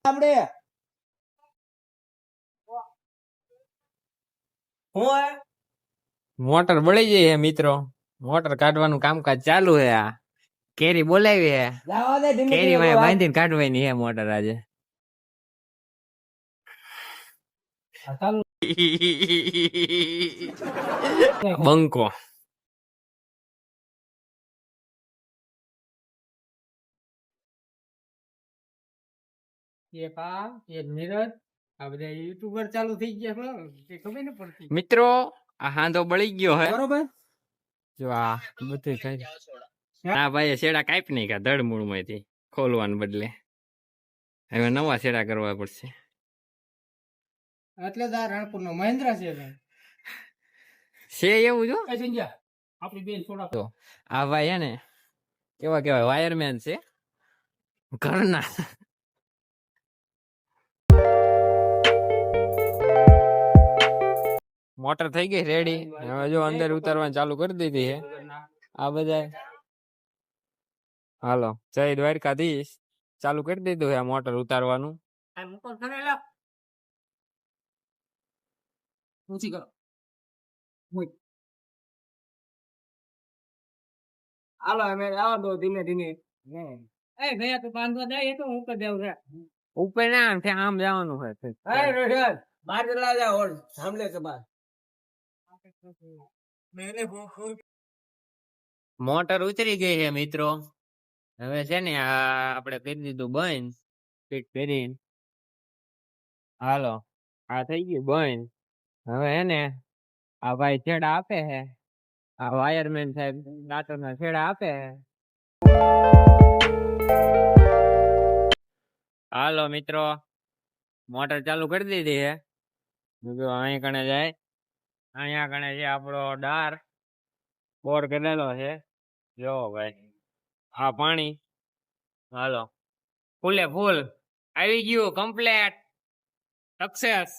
આપણે મોટર બળી ગઈ હે મિત્રો. મોટર કાઢવાનું કામકાજ ચાલુ હે. આ કેરી બોલાવી હે. જવા દે ધીમે કેરી ધીમે માં બોલ. બાંધીને કાઢવાની હે મોટર આજે. બંકો મિત્રો આ હાંધો બળી ગયો હે બરોબર જો આ બધું ખાઈ હા ભાઈ શેડા કાપી નાખ્યા ધડમૂળ માંથી ખોલવાને બદલે હવે નવા શેડા કરવા પડશે એટલે જ આ રણપુર નો મહેન્દ્ર છે એવું જો આપણી બેન થોડા તો આ ભાઈ હે ને કેવા કેવા વાયરમેન છે ઘરના મોટર થઈ ગઈ રેડી હવે જો અંદર ઉતારવાનું ચાલુ કરી દીધી છે આ બધા હાલો જય દ્વારકાધીશ ચાલુ કરી દીધું છે મોટર ઉતારવાનું ઊંચી કરો હાલો અમે આવો દો ધીમે ધીમે એ ભૈયા તો બાંધવા જાય તો હું કરી દેવું છે ઉપર ના આમ જવાનું હોય એ રોશન બહાર ચલા જા ઓર સામલે કે બાર મેને મોટર ઉતરી ગઈ છે મિત્રો હવે છે ને આ આપણે કરી દીધું બંધ ફીટ કરીને હાલો આ થઈ ગયું બંધ હવે હે ને આ ભાઈ છેડા આપે છે આ વાયરમેન સાહેબ નાટોના છેડા આપે છે હાલો મિત્રો મોટર ચાલુ કરી દીધી છે જો અહીં કણે જાય અહીંયા કણે છે આપણો ડાર બોર કરેલો છે જો ભાઈ આ પાણી હાલો ફૂલે ફૂલ આવી ગયું કમ્પ્લેટ સક્સેસ